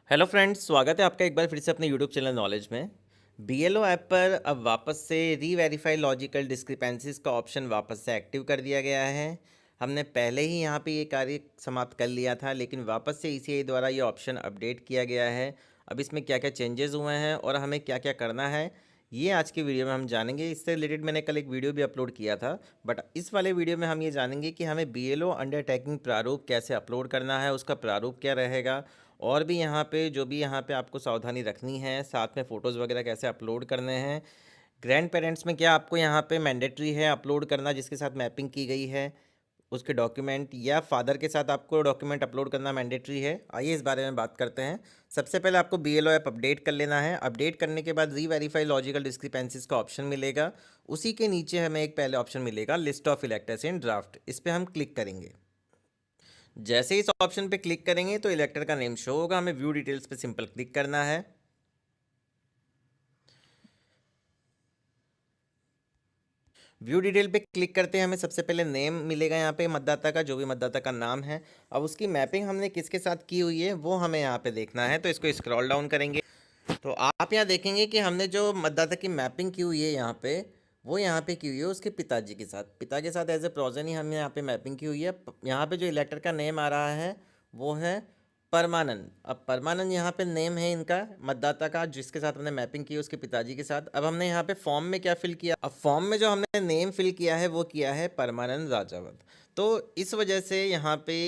Hello friends, स्वागत है आपका एक बार फिर से अपने यूट्यूब चैनल नॉलेज में। बीएलओ ऐप पर अब वापस से री वेरीफाई लॉजिकल डिस्क्रिपेंसीज का ऑप्शन वापस से एक्टिव कर दिया गया है। हमने पहले ही यहाँ पे ये कार्य समाप्त कर लिया था, लेकिन वापस से ईसीआई द्वारा ये ऑप्शन अपडेट किया गया है। अब इसमें क्या क्या चेंजेस हुए हैं और हमें क्या क्या करना है, ये आज की वीडियो में हम जानेंगे। इससे रिलेटेड मैंने कल एक वीडियो भी अपलोड किया था, बट इस वाले वीडियो में हम ये जानेंगे कि हमें बीएलओ अंडरटेकिंग प्रारूप कैसे अपलोड करना है, उसका प्रारूप क्या रहेगा, और भी यहाँ पे जो भी यहाँ पे आपको सावधानी रखनी है, साथ में फ़ोटोज़ वगैरह कैसे अपलोड करने हैं। ग्रैंड पेरेंट्स में क्या आपको यहाँ पे मैंडेटरी है अपलोड करना जिसके साथ मैपिंग की गई है, उसके डॉक्यूमेंट, या फादर के साथ आपको डॉक्यूमेंट अपलोड करना मैंडेटरी है। आइए इस बारे में बात करते हैं। सबसे पहले आपको बीएलओ ऐप अपडेट कर लेना है। अपडेट करने के बाद री वेरीफाई लॉजिकल डिस्क्रिपेंसीज का ऑप्शन मिलेगा। उसी के नीचे हमें एक पहले ऑप्शन मिलेगा list of electors in draft. इस पर हम क्लिक करेंगे। जैसे ही इस ऑप्शन पे क्लिक करेंगे तो इलेक्टर का नेम शो होगा। हमें व्यू डिटेल्स पे सिंपल क्लिक करना है। व्यू डिटेल पे क्लिक करते हैं हमें सबसे पहले नेम मिलेगा यहाँ पे मतदाता का, जो भी मतदाता का नाम है। अब उसकी मैपिंग हमने किसके साथ की हुई है वो हमें यहाँ पे देखना है, तो इसको स्क्रॉल डाउन करेंगे तो आप यहाँ देखेंगे कि हमने जो मतदाता की मैपिंग की हुई है यहाँ पे, वो यहाँ पे की हुई है उसके पिताजी के साथ। पिता के साथ एज ए प्रोजन ही हमने यहाँ पे मैपिंग की हुई है। यहाँ पे जो इलेक्टर का नेम आ रहा है वो है परमानंद। अब परमानंद यहाँ पे नेम है इनका मतदाता का, जिसके साथ हमने मैपिंग की है उसके पिताजी के साथ। अब हमने यहाँ पे फॉर्म में क्या फिल किया, अब फॉर्म में जो हमने नेम फिल किया है वो किया है परमानंद राजावत। तो इस वजह से यहाँ पे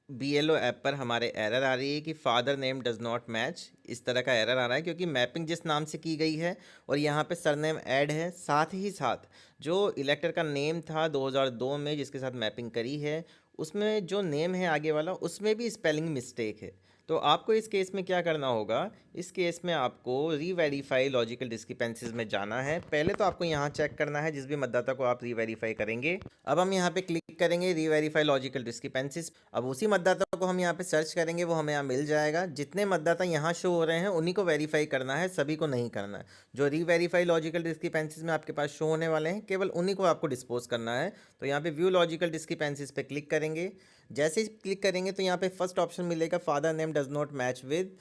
बीएलओ ऐप पर हमारे एरर आ रही है कि father name does not match. इस तरह का एरर आ रहा है क्योंकि मैपिंग जिस नाम से की गई है और यहाँ पे सरनेम ऐड है, साथ ही साथ जो इलेक्टर का नेम था 2002 में जिसके साथ मैपिंग करी है, उसमें जो नेम है आगे वाला उसमें भी स्पेलिंग मिस्टेक है। तो आपको इस केस में क्या करना होगा, इस केस में आपको री वेरीफाई लॉजिकल डिस्क्रिपेंसीज में जाना है। पहले तो आपको यहाँ चेक करना है जिस भी मतदाता को आप री वेरीफाई करेंगे। अब हम यहाँ पे क्लिक करेंगे री वेरीफाई लॉजिकल डिस्क्रिपेंसीज। अब उसी मतदाता को हम यहाँ पे सर्च करेंगे, वो हमें यहाँ मिल जाएगा। जितने मतदाता यहाँ शो हो रहे हैं उन्हीं को वेरीफाई करना है, सभी को नहीं करना है। जो री वेरीफाई लॉजिकल डिस्क्रिपेंसीज में आपके पास शो होने वाले हैं केवल उन्हीं को आपको डिस्पोज करना है। तो यहाँ पे व्यू लॉजिकल डिस्क्रिपेंसीज पे क्लिक करेंगे। जैसे ही क्लिक करेंगे तो यहाँ पे फर्स्ट ऑप्शन मिलेगा father name does not match with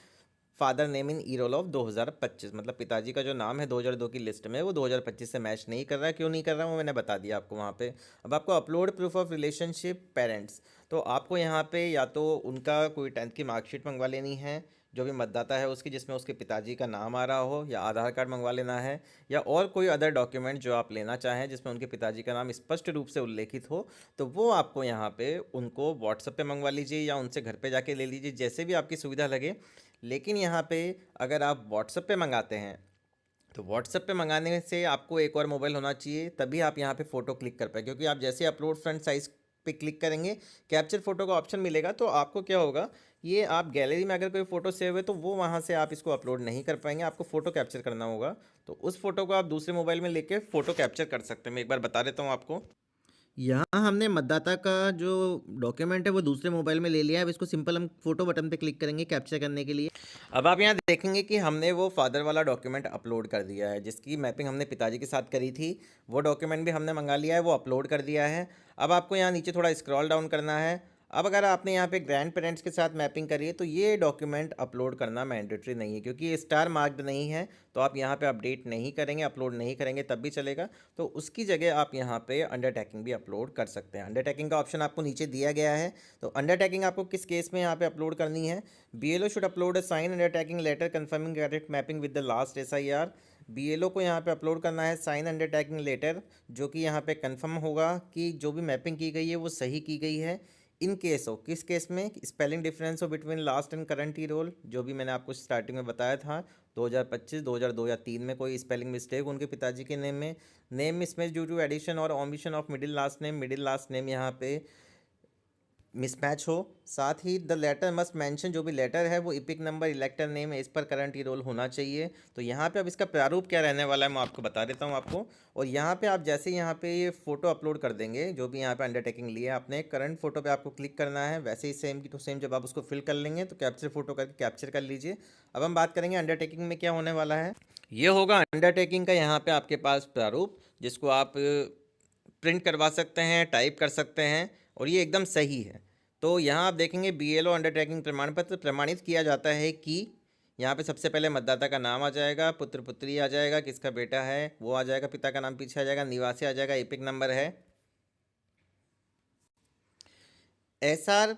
father name in E roll of 2025। मतलब पिताजी का जो नाम है 2002 की लिस्ट में वो 2025 से मैच नहीं कर रहा है। क्यों नहीं कर रहा है वो मैंने बता दिया आपको वहाँ पे। अब आपको upload proof of relationship parents, तो आपको यहाँ पे या तो उनका कोई 10th की मार्कशीट मंगवा लेनी है जो भी मतदाता है उसकी, जिसमें उसके पिताजी का नाम आ रहा हो, या आधार कार्ड मंगवा लेना है, या और कोई अदर डॉक्यूमेंट जो आप लेना चाहें जिसमें उनके पिताजी का नाम स्पष्ट रूप से उल्लेखित हो, तो वो आपको यहाँ पे उनको व्हाट्सएप पे मंगवा लीजिए या उनसे घर पे जाके ले लीजिए, जैसे भी आपकी सुविधा लगे। लेकिन यहाँ पे अगर आप व्हाट्सएप पे मंगाते हैं तो व्हाट्सएप पे मंगाने से आपको एक और मोबाइल होना चाहिए, तभी आप यहाँ पे फ़ोटो क्लिक कर पाए। क्योंकि आप जैसे अपलोड फ्रंट साइज़ पे क्लिक करेंगे, कैप्चर फ़ोटो का ऑप्शन मिलेगा, तो आपको क्या होगा, ये आप गैलरी में अगर कोई फ़ोटो सेव है तो वो वहाँ से आप इसको अपलोड नहीं कर पाएंगे, आपको फ़ोटो कैप्चर करना होगा। तो उस फ़ोटो को आप दूसरे मोबाइल में लेके फ़ोटो कैप्चर कर सकते हैं। मैं एक बार बता देता हूँ आपको। यहाँ हमने मतदाता का जो डॉक्यूमेंट है वो दूसरे मोबाइल में ले लिया है। अब इसको सिंपल हम फोटो बटन पे क्लिक करेंगे कैप्चर करने के लिए। अब आप यहाँ देखेंगे कि हमने वो फादर वाला डॉक्यूमेंट अपलोड कर दिया है, जिसकी मैपिंग हमने पिताजी के साथ करी थी। वो डॉक्यूमेंट भी हमने मंगा लिया है, वो अपलोड कर दिया है। अब आपको यहाँ नीचे थोड़ा स्क्रॉल डाउन करना है। अब अगर आपने यहाँ पे ग्रैंड पेरेंट्स के साथ मैपिंग करी है तो ये डॉक्यूमेंट अपलोड करना मैंडेटरी नहीं है, क्योंकि ये स्टार मार्क्ड नहीं है। तो आप यहाँ पे अपडेट नहीं करेंगे, अपलोड नहीं करेंगे तब भी चलेगा। तो उसकी जगह आप यहाँ पे अंडरटेकिंग भी अपलोड कर सकते हैं। अंडरटेकिंग का ऑप्शन आपको नीचे दिया गया है। तो अंडरटेकिंग आपको किस केस में यहाँ पे अपलोड करनी है, BLO should upload a sign undertaking letter confirming correct mapping with the last SIR. BLO को यहाँ पे अपलोड करना है साइन अंडरटेकिंग लेटर, जो कि यहाँ पे कंफर्म होगा कि जो भी मैपिंग की गई है वो सही की गई है। इन केस हो, किस केस में, स्पेलिंग डिफरेंस हो between last and current E roll, जो भी मैंने आपको स्टार्टिंग में बताया था 2025, 2002 या 3 में कोई स्पेलिंग मिस्टेक उनके पिताजी के नेम में, name mismatch due to addition और omission of middle last name यहाँ पे मिसमैच हो। साथ ही द लेटर मस्ट मेंशन, जो भी लेटर है वो इपिक नंबर इलेक्टर नेम है इस पर करंट ई रोल होना चाहिए। तो यहाँ पे अब इसका प्रारूप क्या रहने वाला है मैं आपको बता देता हूँ आपको। और यहाँ पे आप जैसे यहाँ पे ये फ़ोटो अपलोड कर देंगे, जो भी यहाँ पे अंडरटेकिंग लिया है आपने, करंट फोटो पे आपको क्लिक करना है। वैसे ही सेम की तो सेम जब आप उसको फिल कर लेंगे तो कैप्चर फोटो करके कैप्चर कर लीजिए। अब हम बात करेंगे अंडरटेकिंग में क्या होने वाला है। ये होगा अंडरटेकिंग का यहाँ पे आपके पास प्रारूप, जिसको आप प्रिंट करवा सकते हैं, टाइप कर सकते हैं, और ये एकदम सही है। तो यहाँ आप देखेंगे बीएलओ अंडरटेकिंग प्रमाण पत्र प्रमाणित किया जाता है कि यहाँ पे सबसे पहले मतदाता का नाम आ जाएगा, पुत्र पुत्री आ जाएगा, किसका बेटा है वो आ जाएगा, पिता का नाम पीछे आ जाएगा, निवासी आ जाएगा, एपिक नंबर है। SR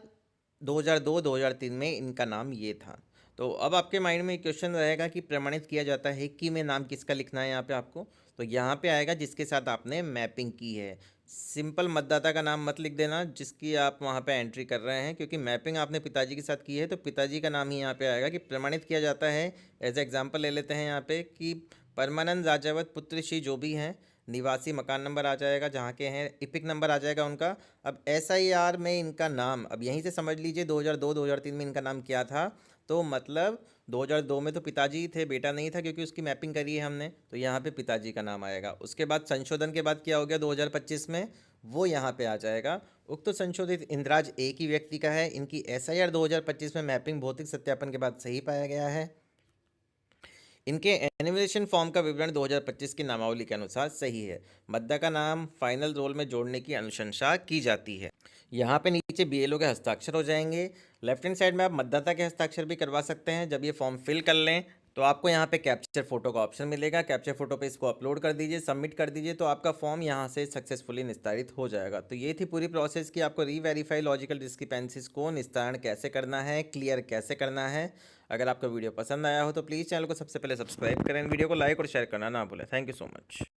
2002-2003 में इनका नाम ये था। तो अब आपके माइंड में क्वेश्चन रहेगा कि प्रमाणित किया जाता है कि में नाम किसका लिखना है यहाँ पे आपको। तो यहाँ पे आएगा जिसके साथ आपने मैपिंग की है। सिंपल मतदाता का नाम मत लिख देना जिसकी आप वहाँ पे एंट्री कर रहे हैं, क्योंकि मैपिंग आपने पिताजी के साथ की है तो पिताजी का नाम ही यहाँ पे आएगा। कि प्रमाणित किया जाता है, एज एग्जाम्पल ले लेते हैं यहाँ पे कि परमानंद राजावत पुत्र श्री जो भी हैं, निवासी मकान नंबर आ जाएगा जहाँ के हैं, इपिक नंबर आ जाएगा उनका। अब SIR में इनका नाम, अब यहीं से समझ लीजिए 2002-2003 में इनका नाम क्या था। तो मतलब 2002 में तो पिताजी ही थे, बेटा नहीं था, क्योंकि उसकी मैपिंग करी है हमने, तो यहाँ पे पिताजी का नाम आएगा। उसके बाद संशोधन के बाद क्या हो गया 2025 में, वो यहाँ पे आ जाएगा। उक्त संशोधित इंद्राज एक ही व्यक्ति का है। इनकी SIR 2025 में मैपिंग भौतिक सत्यापन के बाद सही पाया गया है। इनके एनिमेशन फॉर्म का विवरण 2025 की नामावली के अनुसार सही है। मतदाता का नाम फाइनल रोल में जोड़ने की अनुशंसा की जाती है। यहाँ पे नीचे BLO के हस्ताक्षर हो जाएंगे। लेफ्ट हैंड साइड में आप मतदाता के हस्ताक्षर भी करवा सकते हैं। जब ये फॉर्म फिल कर लें तो आपको यहाँ पे कैप्चर फोटो का ऑप्शन मिलेगा। कैप्चर फोटो पे इसको अपलोड कर दीजिए, सबमिट कर दीजिए, तो आपका फॉर्म यहाँ से सक्सेसफुली निस्तारित हो जाएगा। तो ये थी पूरी प्रोसेस कि आपको रीवेरीफाई लॉजिकल डिस्क्रिपेंसीज को निस्तारण कैसे करना है, क्लियर कैसे करना है। अगर आपका वीडियो पसंद आया हो तो प्लीज़ चैनल को सबसे पहले सब्सक्राइब करें, वीडियो को लाइक और शेयर करना ना भूलें। Thank you so much.